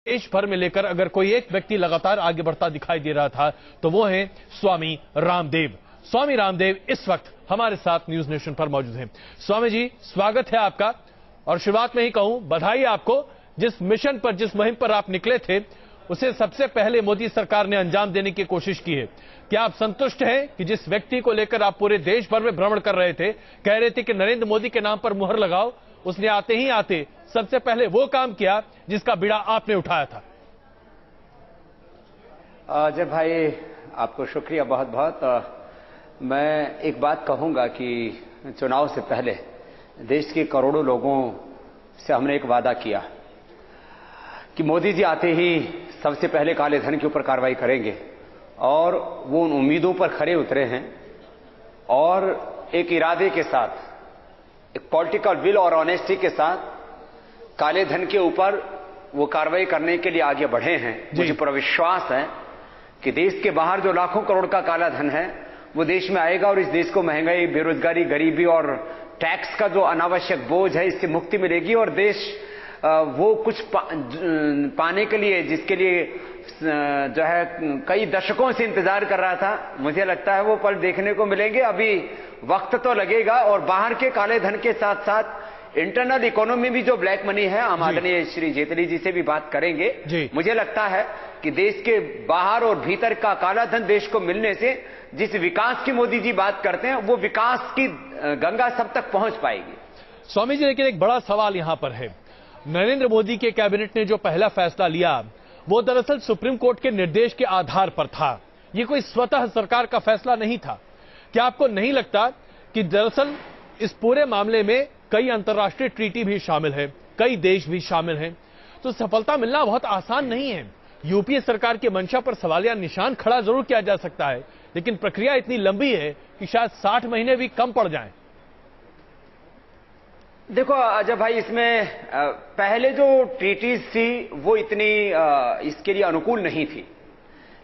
देश भर में लेकर अगर कोई एक व्यक्ति लगातार आगे बढ़ता दिखाई दे रहा था तो वो है स्वामी रामदेव। स्वामी रामदेव इस वक्त हमारे साथ न्यूज नेशन पर मौजूद हैं। स्वामी जी, स्वागत है आपका। और शुरुआत में ही कहूं, बधाई आपको, जिस मिशन पर, जिस मुहिम पर आप निकले थे उसे सबसे पहले मोदी सरकार ने अंजाम देने की कोशिश की है। क्या आप संतुष्ट हैं कि जिस व्यक्ति को लेकर आप पूरे देश भर में भ्रमण कर रहे थे, कह रहे थे कि नरेंद्र मोदी के नाम पर मुहर लगाओ, उसने आते ही आते सबसे पहले वो काम किया जिसका बीड़ा आपने उठाया था? अजय भाई, आपको शुक्रिया बहुत बहुत। मैं एक बात कहूंगा कि चुनाव से पहले देश के करोड़ों लोगों से हमने एक वादा किया कि मोदी जी आते ही सबसे पहले काले धन के ऊपर कार्रवाई करेंगे, और वो उन उम्मीदों पर खरे उतरे हैं और एक इरादे के साथ, एक पॉलिटिकल विल और ऑनेस्टी के साथ काले धन के ऊपर वो कार्रवाई करने के लिए आगे बढ़े हैं। मुझे पूरा विश्वास है कि देश के बाहर जो लाखों करोड़ का काला धन है वो देश में आएगा और इस देश को महंगाई, बेरोजगारी, गरीबी और टैक्स का जो अनावश्यक बोझ है इससे मुक्ति मिलेगी, और देश वो कुछ पाने के लिए जिसके लिए जो है कई दशकों से इंतजार कर रहा था, मुझे लगता है वो पल देखने को मिलेंगे। अभी वक्त तो लगेगा, और बाहर के काले धन के साथ साथ इंटरनल इकोनॉमी भी जो ब्लैक मनी है, हम आदरणीय श्री जेटली जी से भी बात करेंगे। मुझे लगता है कि देश के बाहर और भीतर का काला धन देश को मिलने से जिस विकास की मोदी जी बात करते हैं वो विकास की गंगा सब तक पहुंच पाएगी। स्वामी जी, लेकिन एक बड़ा सवाल यहां पर है। नरेंद्र मोदी के कैबिनेट ने जो पहला फैसला लिया वो दरअसल सुप्रीम कोर्ट के निर्देश के आधार पर था। ये कोई स्वतः सरकार का फैसला नहीं था। क्या आपको नहीं लगता कि दरअसल इस पूरे मामले में कई अंतर्राष्ट्रीय ट्रीटी भी शामिल है, कई देश भी शामिल हैं, तो सफलता मिलना बहुत आसान नहीं है। यूपीए सरकार की मंशा पर सवालिया निशान खड़ा जरूर किया जा सकता है, लेकिन प्रक्रिया इतनी लंबी है कि शायद 60 महीने भी कम पड़ जाएं। देखो अजय भाई, इसमें पहले जो ट्रीटीज थी वो इतनी इसके लिए अनुकूल नहीं थी,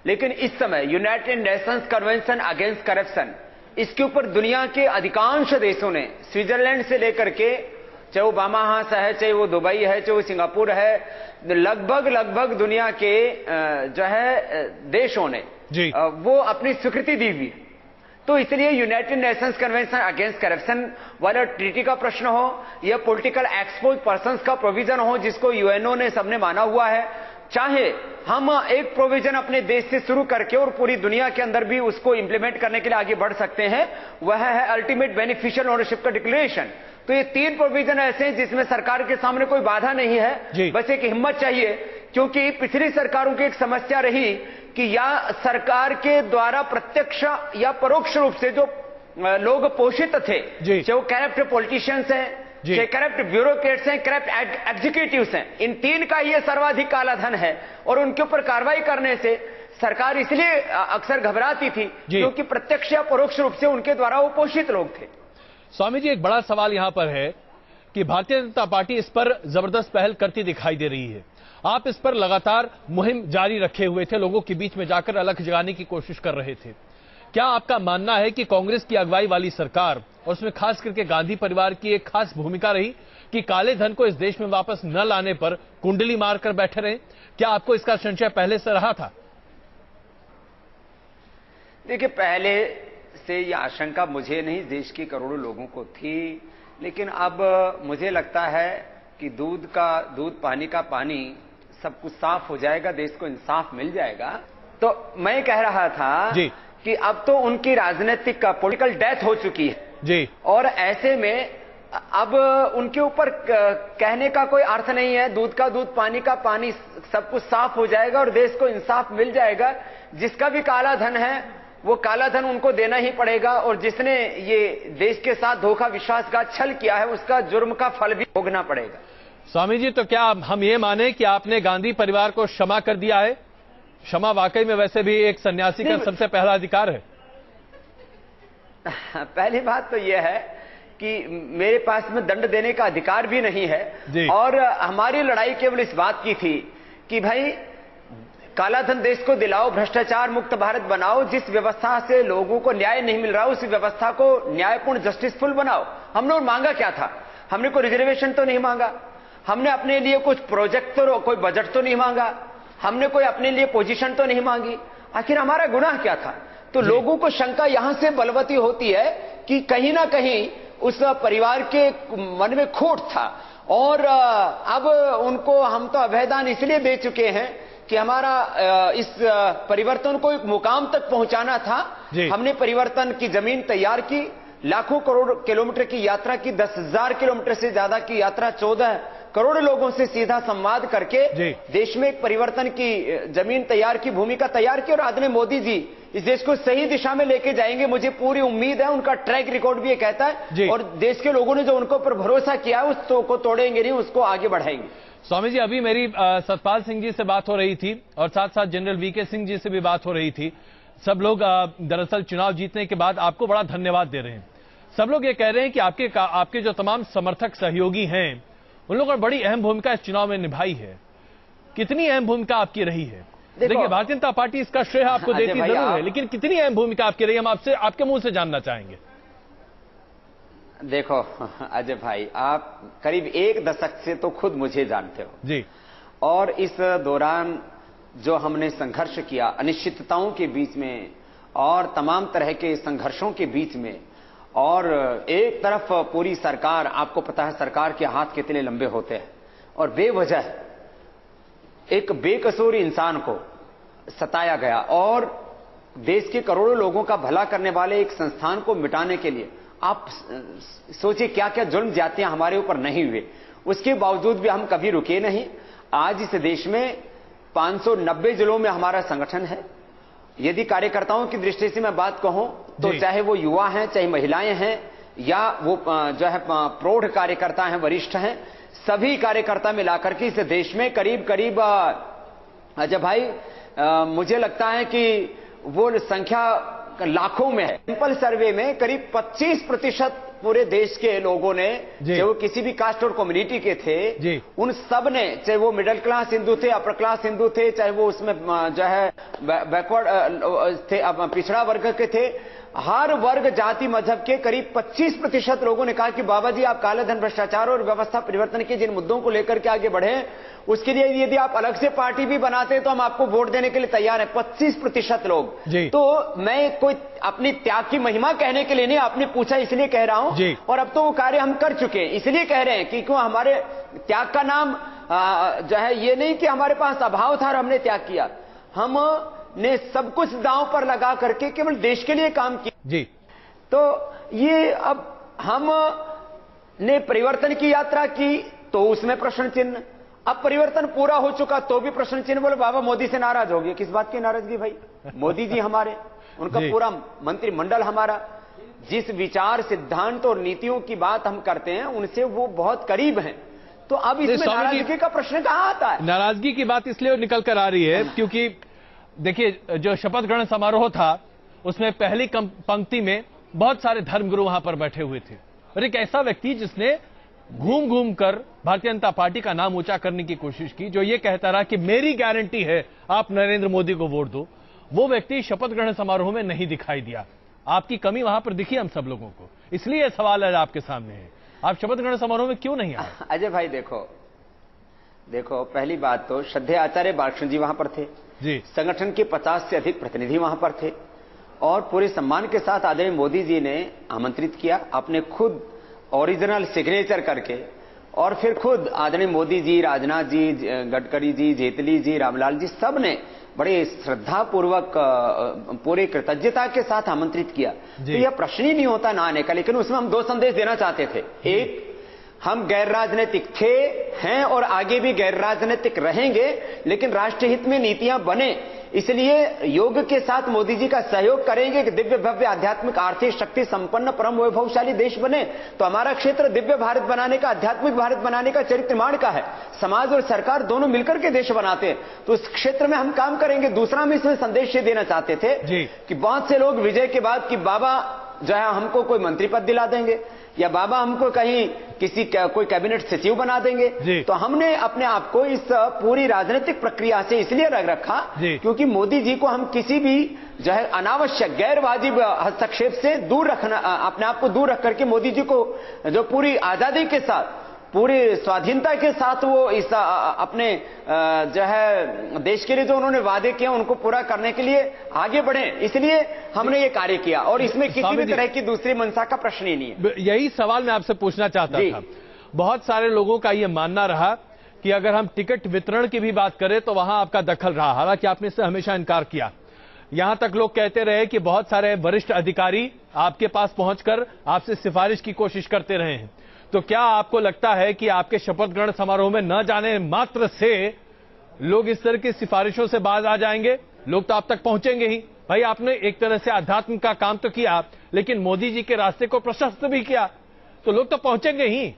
लेकिन इस समय United Nations convention against corruption, इसके ऊपर दुनिया के अधिकांश देशों ने, स्विट्जरलैंड से लेकर के, चाहे वो बामाहास है, चाहे वो दुबई है, चाहे वो सिंगापुर है, लगभग दुनिया के जो है देशों ने वो अपनी स्वीकृति दी हुई। तो इसलिए United Nations convention against corruption वाला ट्रीटी का प्रश्न हो या पॉलिटिकल एक्सपोज पर्संस का प्रोविजन हो जिसको यूएनओ ने सबने माना हुआ है, चाहे हम एक प्रोविजन अपने देश से शुरू करके और पूरी दुनिया के अंदर भी उसको इंप्लीमेंट करने के लिए आगे बढ़ सकते हैं, वह है अल्टीमेट बेनिफिशियल ओनरशिप का डिक्लेरेशन। तो ये 3 प्रोविजन ऐसे हैं जिसमें सरकार के सामने कोई बाधा नहीं है, बस एक हिम्मत चाहिए। क्योंकि पिछली सरकारों की एक समस्या रही कि या सरकार के द्वारा प्रत्यक्ष या परोक्ष रूप से जो लोग पोषित थे, चाहे वो करप्ट पॉलिटिशियंस हैं, चाहे करप्ट ब्यूरोक्रेट्स हैं, करप्ट एग्जीक्यूटिव्स हैं, इन 3 का ही सर्वाधिक काला धन है, और उनके ऊपर कार्रवाई करने से सरकार इसलिए अक्सर घबराती थी क्योंकि प्रत्यक्ष या परोक्ष रूप से उनके द्वारा वो पोषित लोग थे। स्वामी जी, एक बड़ा सवाल यहां पर है कि भारतीय जनता पार्टी इस पर जबरदस्त पहल करती दिखाई दे रही है। आप इस पर लगातार मुहिम जारी रखे हुए थे, लोगों के बीच में जाकर अलग जगाने की कोशिश कर रहे थे। क्या आपका मानना है कि कांग्रेस की अगुवाई वाली सरकार, और उसमें खास करके गांधी परिवार की एक खास भूमिका रही कि काले धन को इस देश में वापस न लाने पर कुंडली मारकर बैठे रहे? क्या आपको इसका संशय पहले से रहा था? देखिए, पहले से यह आशंका मुझे नहीं, देश के करोड़ों लोगों को थी, लेकिन अब मुझे लगता है कि दूध का दूध, पानी का पानी, सब कुछ साफ हो जाएगा, देश को इंसाफ मिल जाएगा। तो मैं कह रहा था कि अब तो उनकी राजनीतिक पॉलिटिकल डेथ हो चुकी है और ऐसे में अब उनके ऊपर कहने का कोई अर्थ नहीं है। दूध का दूध, पानी का पानी, सब कुछ साफ हो जाएगा और देश को इंसाफ मिल जाएगा। जिसका भी काला धन है वो काला धन उनको देना ही पड़ेगा, और जिसने ये देश के साथ धोखा, विश्वासघात, छल किया है उसका जुर्म का फल भी भोगना पड़ेगा। स्वामी जी, तो क्या हम ये माने कि आपने गांधी परिवार को क्षमा कर दिया है? क्षमा वाकई में वैसे भी एक सन्यासी का सबसे पहला अधिकार है। पहली बात तो यह है कि मेरे पास में दंड देने का अधिकार भी नहीं है, और हमारी लड़ाई केवल इस बात की थी कि भाई काला धन देश को दिलाओ, भ्रष्टाचार मुक्त भारत बनाओ, जिस व्यवस्था से लोगों को न्याय नहीं मिल रहा उस व्यवस्था को न्यायपूर्ण, जस्टिसफुल बनाओ। हमने मांगा क्या था? हमने कोई रिजर्वेशन तो नहीं मांगा, हमने अपने लिए कुछ प्रोजेक्ट तो, कोई बजट तो नहीं मांगा, हमने कोई अपने लिए पोजीशन तो नहीं मांगी, आखिर हमारा गुनाह क्या था? तो लोगों को शंका यहां से बलवती होती है कि कहीं ना कहीं उस परिवार के मन में खोट था, और अब उनको हम तो अभयदान इसलिए दे चुके हैं कि हमारा इस परिवर्तन को एक मुकाम तक पहुंचाना था। हमने परिवर्तन की जमीन तैयार की, लाखों करोड़ किलोमीटर की यात्रा की, 10,000 किलोमीटर से ज्यादा की यात्रा, 14 करोड़ लोगों से सीधा संवाद करके देश में एक परिवर्तन की जमीन तैयार की, भूमिका तैयार की, और आदरणीय मोदी जी इस देश को सही दिशा में लेके जाएंगे, मुझे पूरी उम्मीद है। उनका ट्रैक रिकॉर्ड भी ये कहता है, और देश के लोगों ने जो उनको पर भरोसा किया है उसको तोड़ेंगे नहीं, उसको आगे बढ़ाएंगे। स्वामी जी, अभी मेरी सतपाल सिंह जी से बात हो रही थी और साथ साथ जनरल वीके सिंह जी से भी बात हो रही थी। सब लोग दरअसल चुनाव जीतने के बाद आपको बड़ा धन्यवाद दे रहे हैं। सब लोग ये कह रहे हैं कि आपके जो तमाम समर्थक सहयोगी हैं उन लोगों ने बड़ी अहम भूमिका इस चुनाव में निभाई है। कितनी अहम भूमिका आपकी रही है? देखिए, भारतीय जनता पार्टी इसका श्रेय आपको देती जरूर है, लेकिन कितनी अहम भूमिका आपकी रही, हम आपसे आपके मुंह से जानना चाहेंगे। देखो अजय भाई, आप करीब 1 दशक से तो खुद मुझे जानते हो जी, और इस दौरान जो हमने संघर्ष किया अनिश्चितताओं के बीच में और तमाम तरह के संघर्षों के बीच में, और एक तरफ पूरी सरकार, आपको पता है सरकार के हाथ कितने लंबे होते हैं, और बेवजह एक बेकसूर इंसान को सताया गया, और देश के करोड़ों लोगों का भला करने वाले एक संस्थान को मिटाने के लिए आप सोचिए क्या क्या जुल्म ज्यादतियां हमारे ऊपर नहीं हुए। उसके बावजूद भी हम कभी रुके नहीं। आज इस देश में 590 जिलों में हमारा संगठन है। यदि कार्यकर्ताओं की दृष्टि से मैं बात कहूं तो चाहे वो युवा हैं, चाहे महिलाएं हैं, या वो जो है प्रौढ़ कार्यकर्ता हैं, वरिष्ठ हैं, सभी कार्यकर्ता मिलाकर के इस देश में करीब करीब अजय भाई मुझे लगता है कि वो संख्या लाखों में है। सिंपल सर्वे में करीब 25% पूरे देश के लोगों ने, चाहे वो किसी भी कास्ट और कम्युनिटी के थे, उन सब ने, चाहे वो मिडिल क्लास हिंदू थे, अपर क्लास हिंदू थे, चाहे वो उसमें जो है बैकवर्ड थे, पिछड़ा वर्ग के थे, हर वर्ग जाति मजहब के करीब 25% लोगों ने कहा कि बाबा जी आप काले धन, भ्रष्टाचार और व्यवस्था परिवर्तन के जिन मुद्दों को लेकर के आगे बढ़े, उसके लिए यदि आप अलग से पार्टी भी बनाते हैं तो हम आपको वोट देने के लिए तैयार हैं। 25% लोग। तो मैं कोई अपनी त्याग की महिमा कहने के लिए नहीं, आपने पूछा इसलिए कह रहा हूं, और अब तो वो कार्य हम कर चुके हैं, इसलिए कह रहे हैं कि क्यों हमारे त्याग का नाम जो है ये नहीं कि हमारे पास अभाव था और हमने त्याग किया, हमने सब कुछ दांव पर लगा करके केवल देश के लिए काम किया जी। तो ये अब हमने परिवर्तन की यात्रा की तो उसमें प्रश्न चिन्ह, अब परिवर्तन पूरा हो चुका तो भी प्रश्न चिन्ह। बोले बाबा मोदी से नाराज हो गए, किस बात की नाराजगी भाई? मोदी जी हमारे, उनका पूरा मंत्रिमंडल हमारा, जिस विचार सिद्धांत और नीतियों की बात हम करते हैं उनसे वो बहुत करीब हैं। तो अब इसमें नाराजगी का प्रश्न कहां आता है? नाराजगी की बात इसलिए निकल कर आ रही है क्योंकि देखिए जो शपथ ग्रहण समारोह था उसमें पहली पंक्ति में बहुत सारे धर्मगुरु वहां पर बैठे हुए थे, और एक ऐसा व्यक्ति जिसने घूम घूम कर भारतीय जनता पार्टी का नाम ऊंचा करने की कोशिश की, जो ये कहता रहा कि मेरी गारंटी है आप नरेंद्र मोदी को वोट दो, वो व्यक्ति शपथ ग्रहण समारोह में नहीं दिखाई दिया। आपकी कमी वहां पर दिखी हम सब लोगों को, इसलिए सवाल आज आपके सामने है, आप शपथ ग्रहण समारोह में क्यों नहीं आए? अजय भाई देखो पहली बात तो श्रद्धेय आचार्य बालकृष्ण जी वहां पर थे जी, संगठन के 50 से अधिक प्रतिनिधि वहां पर थे, और पूरे सम्मान के साथ आदरणीय मोदी जी ने आमंत्रित किया, आपने खुद ओरिजिनल सिग्नेचर करके, और फिर खुद आदरणीय मोदी जी, राजनाथ जी, गडकरी जी, जेटली जी, रामलाल जी, सब ने बड़े श्रद्धा पूर्वक पूरे कृतज्ञता के साथ आमंत्रित किया। तो यह प्रश्न ही नहीं होता ना आने का, लेकिन उसमें हम 2 संदेश देना चाहते थे। एक, हम गैर राजनीतिक थे, हैं और आगे भी गैर राजनीतिक रहेंगे, लेकिन राष्ट्र हित में नीतियां बने, इसलिए योग के साथ मोदी जी का सहयोग करेंगे कि दिव्य भव्य आध्यात्मिक आर्थिक शक्ति संपन्न परम वैभवशाली देश बने। तो हमारा क्षेत्र दिव्य भारत बनाने का, आध्यात्मिक भारत बनाने का, चरित्र निर्माण का है। समाज और सरकार दोनों मिलकर के देश बनाते हैं, तो उस क्षेत्र में हम काम करेंगे। दूसरा हम इसमें संदेश ये देना चाहते थे कि बहुत से लोग विजय के बाद कि बाबा जो है हमको कोई मंत्री पद दिला देंगे, या बाबा हमको कहीं कोई कैबिनेट सचिव बना देंगे। तो हमने अपने आप को इस पूरी राजनीतिक प्रक्रिया से इसलिए रखा क्योंकि मोदी जी को हम किसी भी जो है अनावश्यक गैर वाजिब हस्तक्षेप से दूर रखना, अपने आप को दूर रख करके मोदी जी को जो पूरी आजादी के साथ पूरी स्वाधीनता के साथ वो इस अपने जो है देश के लिए जो उन्होंने वादे किए उनको पूरा करने के लिए आगे बढ़े, इसलिए हमने ये कार्य किया और इसमें किसी भी तरह की दूसरी मंशा का प्रश्न ही नहीं है। यही सवाल मैं आपसे पूछना चाहता था। बहुत सारे लोगों का यह मानना रहा कि अगर हम टिकट वितरण की भी बात करें तो वहां आपका दखल रहा, हालांकि आपने इससे हमेशा इनकार किया। यहां तक लोग कहते रहे कि बहुत सारे वरिष्ठ अधिकारी आपके पास पहुंचकर आपसे सिफारिश की कोशिश करते रहे हैं। तो क्या आपको लगता है कि आपके शपथ ग्रहण समारोह में न जाने मात्र से लोग इस तरह की सिफारिशों से बाज आ जाएंगे? लोग तो आप तक पहुंचेंगे ही। भाई, आपने एक तरह से अध्यात्म का काम तो किया, लेकिन मोदी जी के रास्ते को प्रशस्त भी किया, तो लोग तो पहुंचेंगे ही।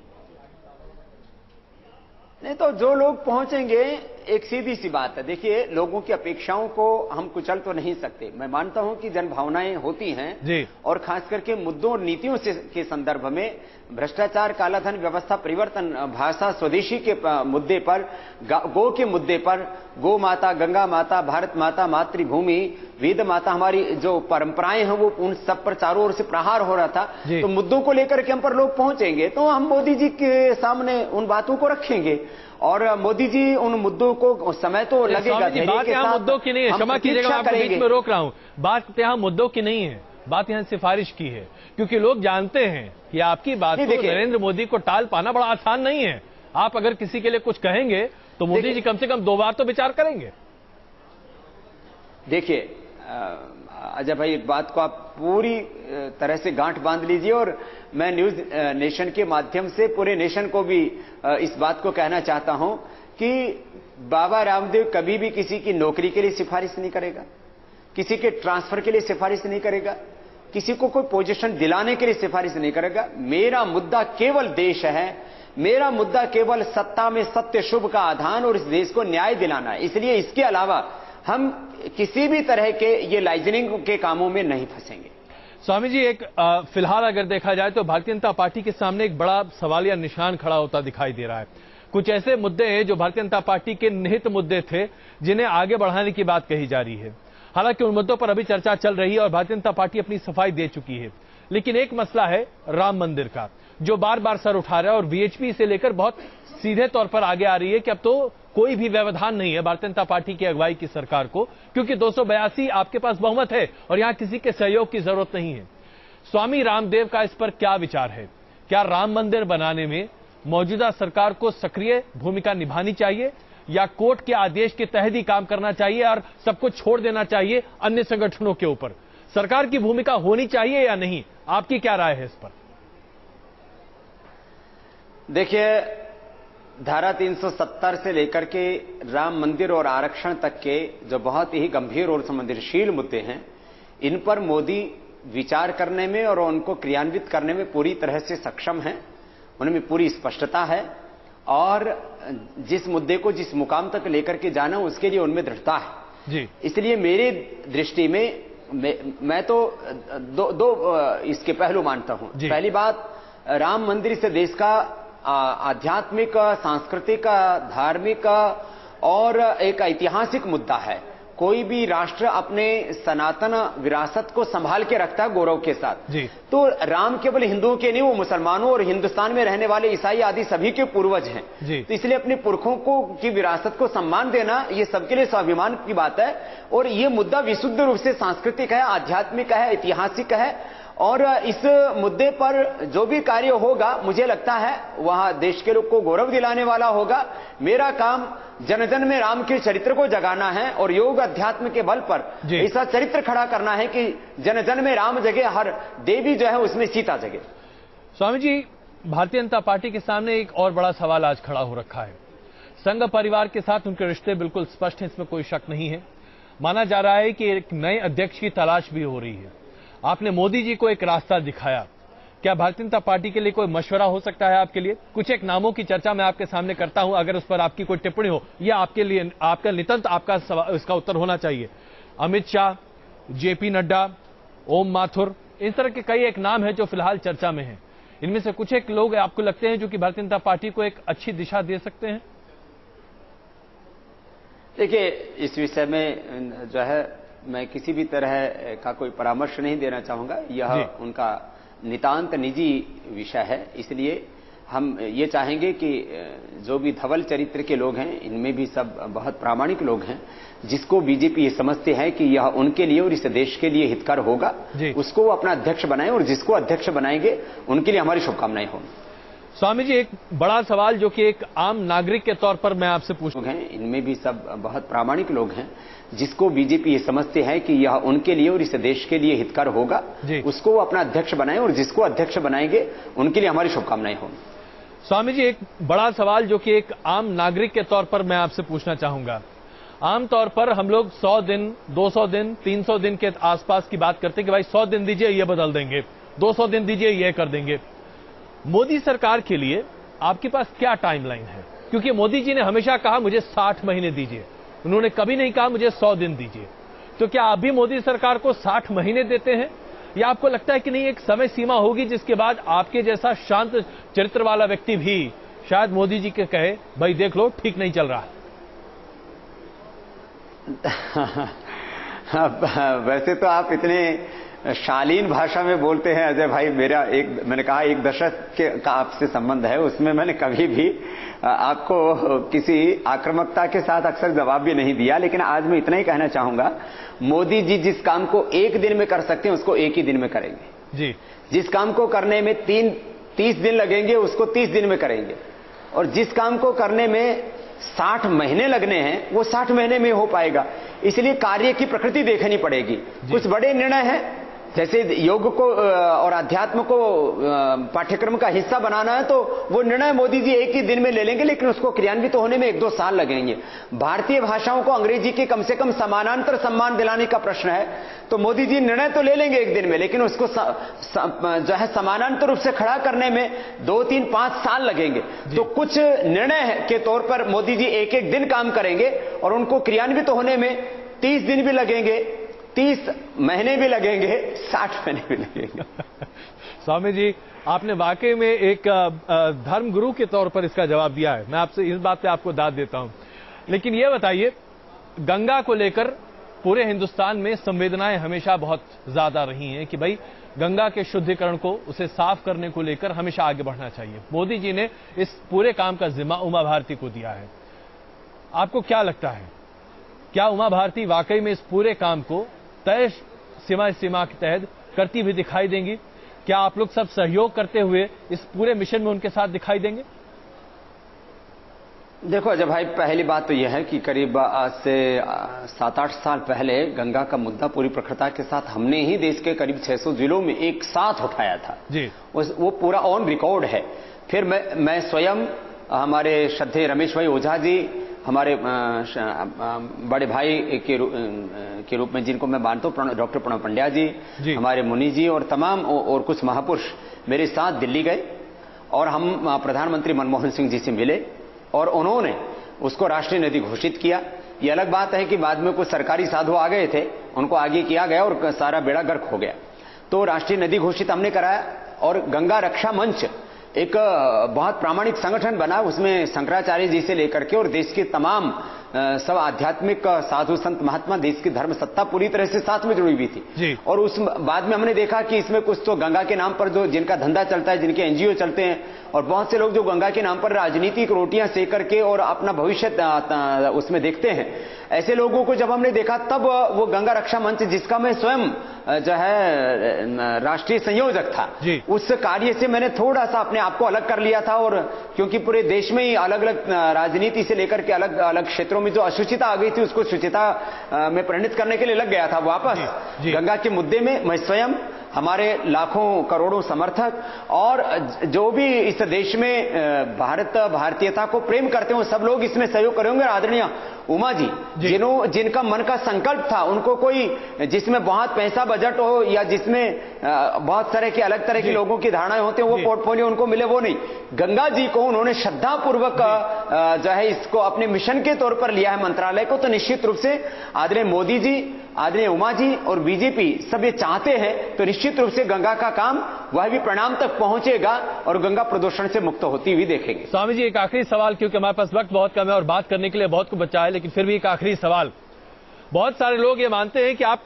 नहीं तो जो लोग पहुंचेंगे, एक सीधी सी बात है, देखिए लोगों की अपेक्षाओं को हम कुचल तो नहीं सकते। मैं मानता हूं कि जनभावनाएं होती हैं जी। और खास करके मुद्दों और नीतियों के संदर्भ में भ्रष्टाचार, कालाधन, व्यवस्था परिवर्तन, भाषा स्वदेशी के मुद्दे पर, गो के मुद्दे पर, गो माता, गंगा माता, भारत माता, मातृभूमि, वेद माता, हमारी जो परंपराएं हैं वो उन सब पर चारों ओर से प्रहार हो रहा था। तो मुद्दों को लेकर के हम पर लोग पहुंचेंगे तो हम मोदी जी के सामने उन बातों को रखेंगे और मोदी जी उन मुद्दों को समय तो लगेगा। बात यहाँ मुद्दों की नहीं है, क्षमा कीजिएगा मैं आपको बीच में रोक रहा हूं। बात यहाँ मुद्दों की नहीं है, बात यहाँ सिफारिश की है, क्योंकि लोग जानते हैं कि आपकी बात को नरेंद्र मोदी को टाल पाना बड़ा आसान नहीं है। आप अगर किसी के लिए कुछ कहेंगे तो मोदी जी कम से कम 2 बार तो विचार करेंगे। देखिए अजय भाई, एक बात को आप पूरी तरह से गांठ बांध लीजिए और मैं न्यूज नेशन के माध्यम से पूरे नेशन को भी इस बात को कहना चाहता हूं कि बाबा रामदेव कभी भी किसी की नौकरी के लिए सिफारिश नहीं करेगा, किसी के ट्रांसफर के लिए सिफारिश नहीं करेगा, किसी को कोई पोजीशन दिलाने के लिए सिफारिश नहीं करेगा। मेरा मुद्दा केवल देश है, मेरा मुद्दा केवल सत्ता में सत्य शुभ का आधान और इस देश को न्याय दिलाना है। इसलिए इसके अलावा हम किसी भी तरह के ये लाइजनिंग के कामों में नहीं फंसेंगे। स्वामी जी, एक फिलहाल अगर देखा जाए तो भारतीय जनता पार्टी के सामने एक बड़ा सवालिया निशान खड़ा होता दिखाई दे रहा है। कुछ ऐसे मुद्दे हैं जो भारतीय जनता पार्टी के निहित मुद्दे थे, जिन्हें आगे बढ़ाने की बात कही जा रही है। हालांकि उन मुद्दों पर अभी चर्चा चल रही है और भारतीय जनता पार्टी अपनी सफाई दे चुकी है, लेकिन एक मसला है राम मंदिर का, जो बार बार सर उठा रहा है और वीएचपी से लेकर बहुत सीधे तौर पर आगे आ रही है कि अब तो कोई भी व्यवधान नहीं है भारतीय जनता पार्टी की अगुवाई की सरकार को, क्योंकि 282 आपके पास बहुमत है और यहां किसी के सहयोग की जरूरत नहीं है। स्वामी रामदेव का इस पर क्या विचार है? क्या राम मंदिर बनाने में मौजूदा सरकार को सक्रिय भूमिका निभानी चाहिए या कोर्ट के आदेश के तहत ही काम करना चाहिए और सब कुछ छोड़ देना चाहिए अन्य संगठनों के ऊपर? सरकार की भूमिका होनी चाहिए या नहीं? आपकी क्या राय है इस पर? देखिए, धारा 370 से लेकर के राम मंदिर और आरक्षण तक के जो बहुत ही गंभीर और संवेदनशील मुद्दे हैं, इन पर मोदी विचार करने में और उनको क्रियान्वित करने में पूरी तरह से सक्षम है, उनमें पूरी स्पष्टता है और जिस मुद्दे को जिस मुकाम तक लेकर के जाना उसके लिए उनमें दृढ़ता है जी। इसलिए मेरी दृष्टि में मैं तो दो इसके पहलू मानता हूं। पहली बात, राम मंदिर से देश का आध्यात्मिक, सांस्कृतिक, धार्मिक और एक ऐतिहासिक मुद्दा है। कोई भी राष्ट्र अपने सनातन विरासत को संभाल के रखता है गौरव के साथ जी। तो राम केवल हिंदुओं के नहीं, वो मुसलमानों और हिंदुस्तान में रहने वाले ईसाई आदि सभी के पूर्वज हैं जी। तो इसलिए अपने पुरखों को की विरासत को सम्मान देना ये सबके लिए स्वाभिमान की बात है और ये मुद्दा विशुद्ध रूप से सांस्कृतिक है, आध्यात्मिक है, ऐतिहासिक है और इस मुद्दे पर जो भी कार्य होगा मुझे लगता है वहां देश के लोग को गौरव दिलाने वाला होगा। मेरा काम जन जन में राम के चरित्र को जगाना है और योग अध्यात्म के बल पर ऐसा चरित्र खड़ा करना है कि जन जन में राम जगे, हर देवी जो है उसमें सीता जगे। स्वामी जी, भारतीय जनता पार्टी के सामने एक और बड़ा सवाल आज खड़ा हो रखा है। संघ परिवार के साथ उनके रिश्ते बिल्कुल स्पष्ट हैं, इसमें कोई शक नहीं है। माना जा रहा है कि एक नए अध्यक्ष की तलाश भी हो रही है। आपने मोदी जी को एक रास्ता दिखाया, क्या भारतीय जनता पार्टी के लिए कोई मशवरा हो सकता है आपके लिए? कुछ एक नामों की चर्चा मैं आपके सामने करता हूं, अगर उस पर आपकी कोई टिप्पणी हो या आपके लिए आपका नितंत आपका इसका उत्तर होना चाहिए। अमित शाह, जेपी नड्डा, ओम माथुर, इस तरह के कई एक नाम है जो फिलहाल चर्चा में है। इनमें से कुछ एक लोग आपको लगते हैं जो कि भारतीय जनता पार्टी को एक अच्छी दिशा दे सकते हैं? देखिए, इस विषय में जो है मैं किसी भी तरह का कोई परामर्श नहीं देना चाहूंगा। यह उनका नितांत निजी विषय है, इसलिए हम ये चाहेंगे कि जो भी धवल चरित्र के लोग हैं, इनमें भी सब बहुत प्रामाणिक लोग हैं, जिसको बीजेपी ये समझते हैं कि यह उनके लिए और इस देश के लिए हितकर होगा, उसको वो अपना अध्यक्ष बनाएं, और जिसको अध्यक्ष बनाएंगे उनके लिए हमारी शुभकामनाएं होंगी। स्वामी जी, एक बड़ा सवाल जो कि एक आम नागरिक के तौर पर मैं आपसे पूछूं, इनमें भी सब बहुत प्रामाणिक लोग हैं, जिसको बीजेपी ये समझते हैं कि यह उनके लिए और इस देश के लिए हितकर होगा, उसको वो अपना अध्यक्ष बनाएं, और जिसको अध्यक्ष बनाएंगे उनके लिए हमारी शुभकामनाएं होंगी। स्वामी जी, एक बड़ा सवाल जो कि एक आम नागरिक के तौर पर मैं आपसे पूछना चाहूंगा। आमतौर पर हम लोग 100 दिन, 200 दिन, 300 दिन के आसपास की बात करते हैं कि भाई 100 दिन दीजिए ये बदल देंगे, 200 दिन दीजिए ये कर देंगे। मोदी सरकार के लिए आपके पास क्या टाइमलाइन है? क्योंकि मोदी जी ने हमेशा कहा मुझे 60 महीने दीजिए, उन्होंने कभी नहीं कहा मुझे 100 दिन दीजिए। तो क्या आप भी मोदी सरकार को 60 महीने देते हैं, या आपको लगता है कि नहीं एक समय सीमा होगी जिसके बाद आपके जैसा शांत चरित्र वाला व्यक्ति भी शायद मोदी जी के कहे भाई देख लो ठीक नहीं चल रहा? वैसे तो आप इतने शालीन भाषा में बोलते हैं अजय भाई, मैंने कहा 1 दशक का आपसे संबंध है, उसमें मैंने कभी भी आपको किसी आक्रामकता के साथ अक्सर जवाब भी नहीं दिया। लेकिन आज मैं इतना ही कहना चाहूंगा, मोदी जी जिस काम को 1 दिन में कर सकते हैं उसको 1 ही दिन में करेंगे जी। जिस काम को करने में 30 दिन लगेंगे उसको 30 दिन में करेंगे, और जिस काम को करने में 60 महीने लगने हैं वो 60 महीने में हो पाएगा। इसलिए कार्य की प्रकृति देखनी पड़ेगी। कुछ बड़े निर्णय हैं, जैसे योग को और अध्यात्म को पाठ्यक्रम का हिस्सा बनाना है, तो वो निर्णय मोदी जी 1 ही दिन में ले लेंगे, लेकिन उसको क्रियान्वित होने में 1-2 साल लगेंगे। भारतीय भाषाओं को अंग्रेजी के कम से कम समानांतर सम्मान दिलाने का प्रश्न है, तो मोदी जी निर्णय तो ले लेंगे 1 दिन में, लेकिन उसको जो है समानांतर रूप से खड़ा करने में 2, 3, 5 साल लगेंगे। तो कुछ निर्णय के तौर पर मोदी जी 1-1 दिन काम करेंगे, और उनको क्रियान्वित होने में 30 दिन भी लगेंगे, 30 महीने भी लगेंगे, 60 महीने भी लगेंगे। स्वामी जी, आपने वाकई में एक धर्म गुरु के तौर पर इसका जवाब दिया है, मैं आपसे इस बात पे आपको दाद देता हूं। लेकिन यह बताइए, गंगा को लेकर पूरे हिंदुस्तान में संवेदनाएं हमेशा बहुत ज्यादा रही हैं कि भाई गंगा के शुद्धिकरण को, उसे साफ करने को लेकर हमेशा आगे बढ़ना चाहिए। मोदी जी ने इस पूरे काम का जिम्मा उमा भारती को दिया है। आपको क्या लगता है, क्या उमा भारती वाकई में इस पूरे काम को तय सीमा के तहत करती हुई दिखाई देंगी? क्या आप लोग सब सहयोग करते हुए इस पूरे मिशन में उनके साथ दिखाई देंगे? देखो अजय भाई, पहली बात तो यह है कि करीब आज से 7-8 साल पहले गंगा का मुद्दा पूरी प्रखरता के साथ हमने ही देश के करीब 600 जिलों में एक साथ उठाया था जी। वो पूरा ऑन रिकॉर्ड है। फिर मैं स्वयं, हमारे श्रद्धेय रमेश भाई ओझा जी, हमारे बड़े भाई के रूप में जिनको मैं मानता हूं, डॉक्टर प्रणव पंड्या जी, हमारे मुनि जी और तमाम और कुछ महापुरुष मेरे साथ दिल्ली गए, और हम प्रधानमंत्री मनमोहन सिंह जी से मिले, और उन्होंने उसको राष्ट्रीय नदी घोषित किया। ये अलग बात है कि बाद में कुछ सरकारी साधु आ गए थे, उनको आगे किया गया और सारा बेड़ा गर्क हो गया। तो राष्ट्रीय नदी घोषित हमने कराया, और गंगा रक्षा मंच एक बहुत प्रामाणिक संगठन बना, उसमें शंकराचार्य जी से लेकर के और देश के तमाम सब आध्यात्मिक साधु संत महात्मा, देश की धर्म सत्ता पूरी तरह से साथ में जुड़ी हुई थी। और उस बाद में हमने देखा कि इसमें कुछ तो गंगा के नाम पर जो जिनका धंधा चलता है, जिनके एनजीओ चलते हैं, और बहुत से लोग जो गंगा के नाम पर राजनीतिक रोटियां सेक करके और अपना भविष्य उसमें देखते हैं, ऐसे लोगों को जब हमने देखा, तब वो गंगा रक्षा मंच, जिसका मैं स्वयं जो है राष्ट्रीय संयोजक था, उस कार्य से मैंने थोड़ा सा अपने आप को अलग कर लिया था। और क्योंकि पूरे देश में ही अलग अलग राजनीति से लेकर के अलग अलग क्षेत्रों में जो अशुचिता आ गई थी, उसको शुचिता में परिणित करने के लिए लग गया था वापस। गंगा के मुद्दे में मैं स्वयं, हमारे लाखों करोड़ों समर्थक और जो भी इस देश में भारतीयता को प्रेम करते हो, सब लोग इसमें सहयोग करेंगे। आदरणीय उमा जी, जिनका मन का संकल्प था, उनको कोई जिसमें बहुत पैसा बजट हो या जिसमें बहुत तरह के अलग तरह के लोगों की धारणाएं होती हैं, वो पोर्टफोलियो उनको मिले, वो नहीं। गंगा जी को उन्होंने श्रद्धापूर्वक जो है इसको अपने मिशन के तौर पर लिया है मंत्रालय को। तो निश्चित रूप से आदरणीय मोदी जी, आदरणीय उमा जी और बीजेपी सब ये चाहते हैं, तो निश्चित रूप से गंगा का काम वह भी परिणाम तक पहुंचेगा और गंगा प्रदूषण से मुक्त होती हुई देखेंगे। स्वामी जी, एक आखिरी सवाल, क्योंकि हमारे पास वक्त बहुत कम है और बात करने के लिए बहुत कुछ बचा है, लेकिन फिर भी एक आखिरी सवाल। बहुत सारे लोग ये मानते हैं कि आप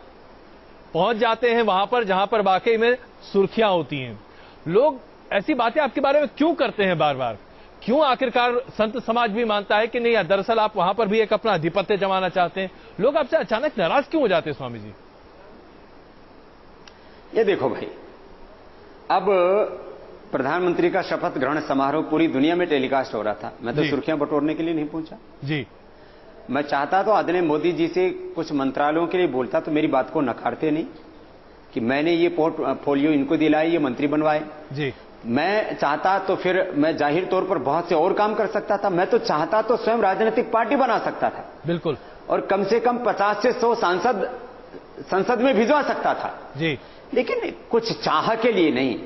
पहुंच जाते हैं वहां पर जहां पर वाकई में सुर्खियां होती हैं। लोग ऐसी बातें आपके बारे में क्यों करते हैं बार बार? क्यों आखिरकार संत समाज भी मानता है कि नहीं, दरअसल आप वहां पर भी एक अपना आधिपत्य जमाना चाहते हैं? लोग आपसे अचानक नाराज क्यों हो जाते हैं स्वामी जी? ये देखो भाई, अब प्रधानमंत्री का शपथ ग्रहण समारोह पूरी दुनिया में टेलीकास्ट हो रहा था। मैं तो सुर्खियां बटोरने के लिए नहीं पहुंचा जी। मैं चाहता तो आदरणीय मोदी जी से कुछ मंत्रालयों के लिए बोलता, तो मेरी बात को नकारते नहीं कि मैंने ये पोर्टफोलियो इनको दिलाए, ये मंत्री बनवाए जी। मैं चाहता तो फिर मैं जाहिर तौर पर बहुत से और काम कर सकता था। मैं तो चाहता तो स्वयं राजनीतिक पार्टी बना सकता था, बिल्कुल, और कम से कम 50 से 100 सांसद संसद में भिजवा सकता था जी। लेकिन कुछ चाह के लिए नहीं,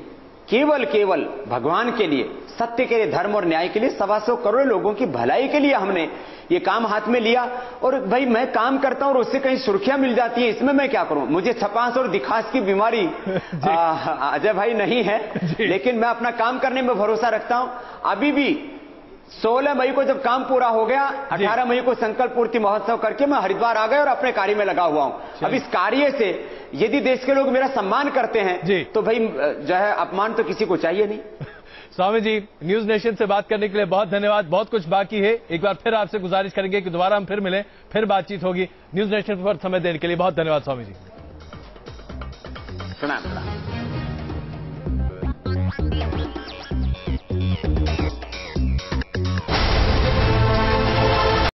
केवल भगवान के लिए, सत्य के लिए, धर्म और न्याय के लिए, 125 करोड़ लोगों की भलाई के लिए हमने ये काम हाथ में लिया। और भाई मैं काम करता हूं और उससे कहीं सुर्खियां मिल जाती है, इसमें मैं क्या करूं? मुझे छपास और दिखास की बीमारी अजय भाई नहीं है, लेकिन मैं अपना काम करने में भरोसा रखता हूं। अभी भी 16 मई को जब काम पूरा हो गया, 18 मई को संकल्प पूर्ति महोत्सव करके मैं हरिद्वार आ गया और अपने कार्य में लगा हुआ हूं। अब इस कार्य से यदि देश के लोग मेरा सम्मान करते हैं तो भाई जो है अपमान तो किसी को चाहिए नहीं। स्वामी जी, न्यूज नेशन से बात करने के लिए बहुत धन्यवाद। बहुत कुछ बाकी है, एक बार फिर आपसे गुजारिश करेंगे कि दोबारा हम फिर मिलें, फिर बातचीत होगी। न्यूज नेशन पर समय देने के लिए बहुत धन्यवाद स्वामी जी। प्रणाम।